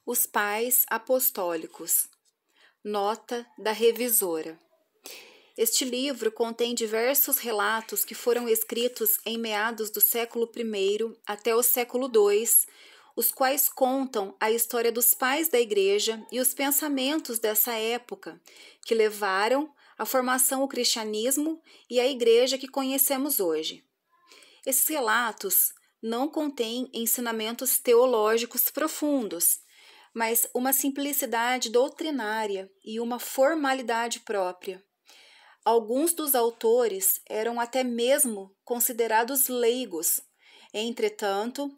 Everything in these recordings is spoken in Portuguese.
Os Pais Apostólicos. Nota da revisora. Este livro contém diversos relatos que foram escritos em meados do século I até o século II, os quais contam a história dos pais da Igreja e os pensamentos dessa época, que levaram à formação o cristianismo e a Igreja que conhecemos hoje. Esses relatos não contêm ensinamentos teológicos profundos, mas uma simplicidade doutrinária e uma formalidade própria. Alguns dos autores eram até mesmo considerados leigos. Entretanto,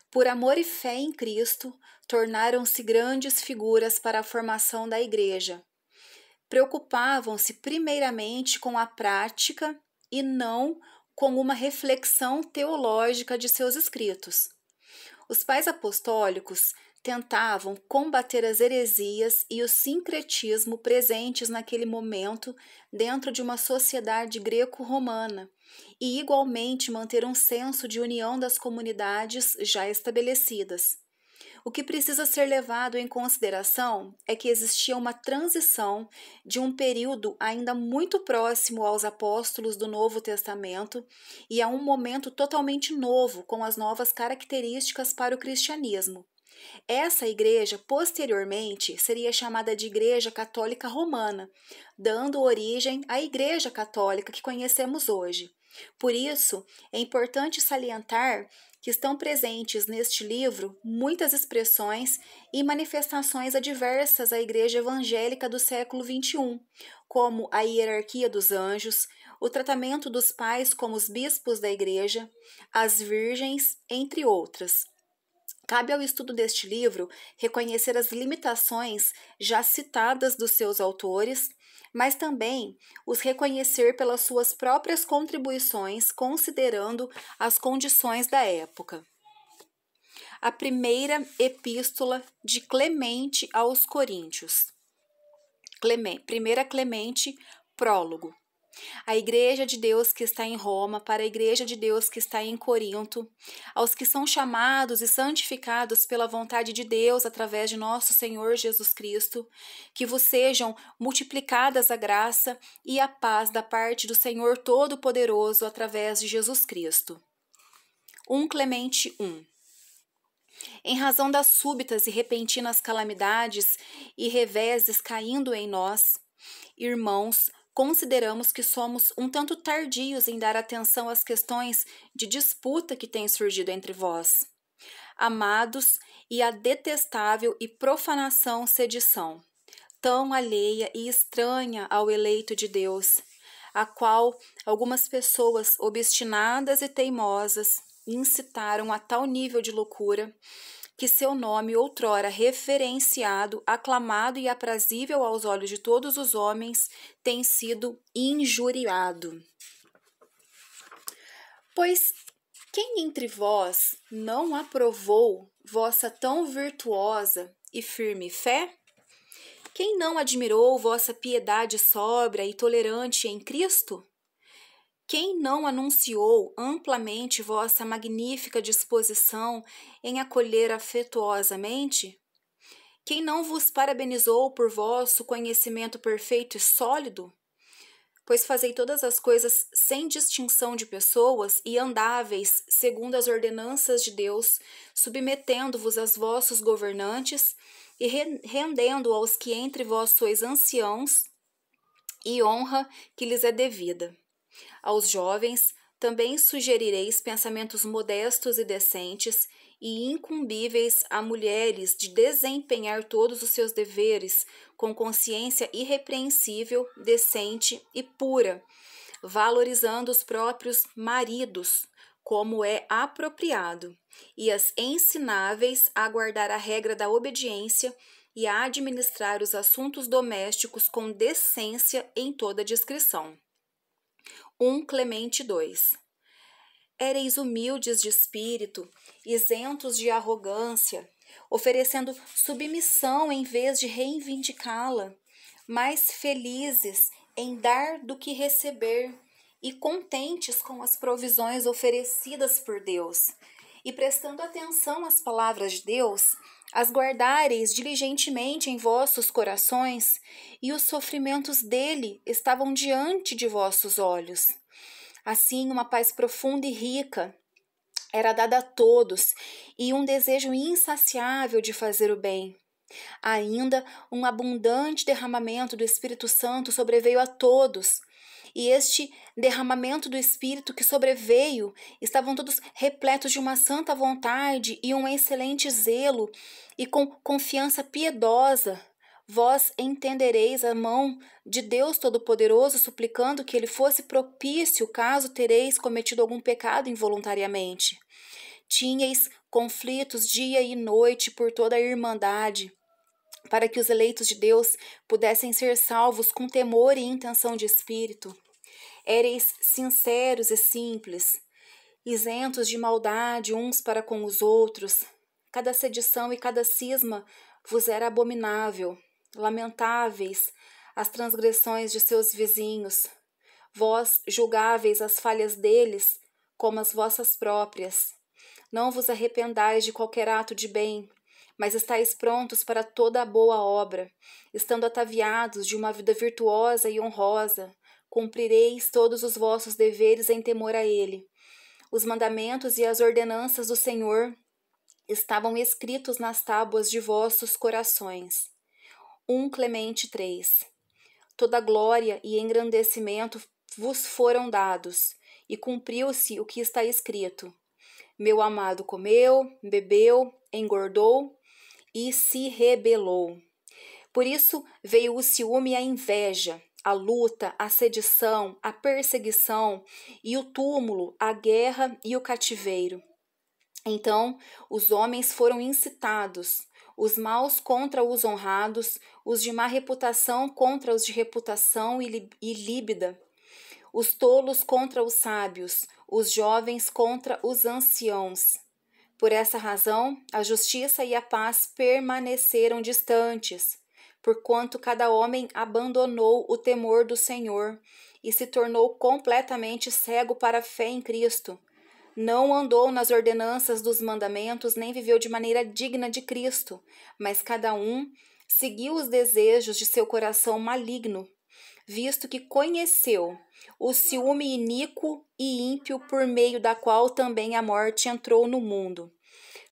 por amor e fé em Cristo, tornaram-se grandes figuras para a formação da Igreja. Preocupavam-se primeiramente com a prática e não com uma reflexão teológica de seus escritos. Os pais apostólicos tentavam combater as heresias e o sincretismo presentes naquele momento dentro de uma sociedade greco-romana e, igualmente, manter um senso de união das comunidades já estabelecidas. O que precisa ser levado em consideração é que existia uma transição de um período ainda muito próximo aos apóstolos do Novo Testamento e a um momento totalmente novo, com as novas características para o cristianismo. Essa igreja, posteriormente, seria chamada de Igreja Católica Romana, dando origem à Igreja Católica que conhecemos hoje. Por isso, é importante salientar que estão presentes neste livro muitas expressões e manifestações adversas à Igreja Evangélica do século XXI, como a hierarquia dos anjos, o tratamento dos pais como os bispos da Igreja, as virgens, entre outras. Cabe ao estudo deste livro reconhecer as limitações já citadas dos seus autores, mas também os reconhecer pelas suas próprias contribuições, considerando as condições da época. A primeira epístola de Clemente aos Coríntios. Primeira Clemente, prólogo. A Igreja de Deus que está em Roma, para a Igreja de Deus que está em Corinto, aos que são chamados e santificados pela vontade de Deus através de nosso Senhor Jesus Cristo, que vos sejam multiplicadas a graça e a paz da parte do Senhor Todo-Poderoso através de Jesus Cristo. 1 Clemente 1. Em razão das súbitas e repentinas calamidades e reveses caindo em nós, irmãos, consideramos que somos um tanto tardios em dar atenção às questões de disputa que têm surgido entre vós. Amados, e a detestável e profanação sedição, tão alheia e estranha ao eleito de Deus, a qual algumas pessoas obstinadas e teimosas incitaram a tal nível de loucura, que seu nome outrora referenciado, aclamado e aprazível aos olhos de todos os homens, tem sido injuriado. Pois quem entre vós não aprovou vossa tão virtuosa e firme fé? Quem não admirou vossa piedade sóbria e tolerante em Cristo? Quem não anunciou amplamente vossa magnífica disposição em acolher afetuosamente? Quem não vos parabenizou por vosso conhecimento perfeito e sólido? Pois fazei todas as coisas sem distinção de pessoas e andáveis segundo as ordenanças de Deus, submetendo-vos aos vossos governantes e rendendo aos que entre vós sois anciãos e honra que lhes é devida. Aos jovens também sugerireis pensamentos modestos e decentes e incumbíveis a mulheres de desempenhar todos os seus deveres com consciência irrepreensível, decente e pura, valorizando os próprios maridos, como é apropriado, e as ensináveis a guardar a regra da obediência e a administrar os assuntos domésticos com decência em toda discrição. 1 Clemente 2. Éreis humildes de espírito, isentos de arrogância, oferecendo submissão em vez de reivindicá-la, mais felizes em dar do que receber e contentes com as provisões oferecidas por Deus, e prestando atenção às palavras de Deus, as guardareis diligentemente em vossos corações, e os sofrimentos dele estavam diante de vossos olhos. Assim, uma paz profunda e rica era dada a todos, e um desejo insaciável de fazer o bem. Ainda um abundante derramamento do Espírito Santo sobreveio a todos. E este derramamento do Espírito que sobreveio, estavam todos repletos de uma santa vontade e um excelente zelo, e com confiança piedosa. Vós entendereis a mão de Deus Todo-Poderoso, suplicando que ele fosse propício caso tereis cometido algum pecado involuntariamente. Tinhais conflitos dia e noite por toda a irmandade, para que os eleitos de Deus pudessem ser salvos com temor e intenção de espírito. Éreis sinceros e simples, isentos de maldade uns para com os outros. Cada sedição e cada cisma vos era abominável. Lamentáveis as transgressões de seus vizinhos. Vós julgáveis as falhas deles como as vossas próprias. Não vos arrependais de qualquer ato de bem, mas estáis prontos para toda a boa obra, estando ataviados de uma vida virtuosa e honrosa, cumprireis todos os vossos deveres em temor a ele. Os mandamentos e as ordenanças do Senhor estavam escritos nas tábuas de vossos corações. 1 Clemente 3. Toda glória e engrandecimento vos foram dados, e cumpriu-se o que está escrito. Meu amado comeu, bebeu, engordou e se rebelou. Por isso veio o ciúme e a inveja, a luta, a sedição, a perseguição e o túmulo, a guerra e o cativeiro. Então os homens foram incitados, os maus contra os honrados, os de má reputação contra os de reputação ilíbida, os tolos contra os sábios, os jovens contra os anciãos. Por essa razão, a justiça e a paz permaneceram distantes, porquanto cada homem abandonou o temor do Senhor e se tornou completamente cego para a fé em Cristo. Não andou nas ordenanças dos mandamentos, nem viveu de maneira digna de Cristo, mas cada um seguiu os desejos de seu coração maligno, visto que conheceu o ciúme iníquo e ímpio por meio da qual também a morte entrou no mundo.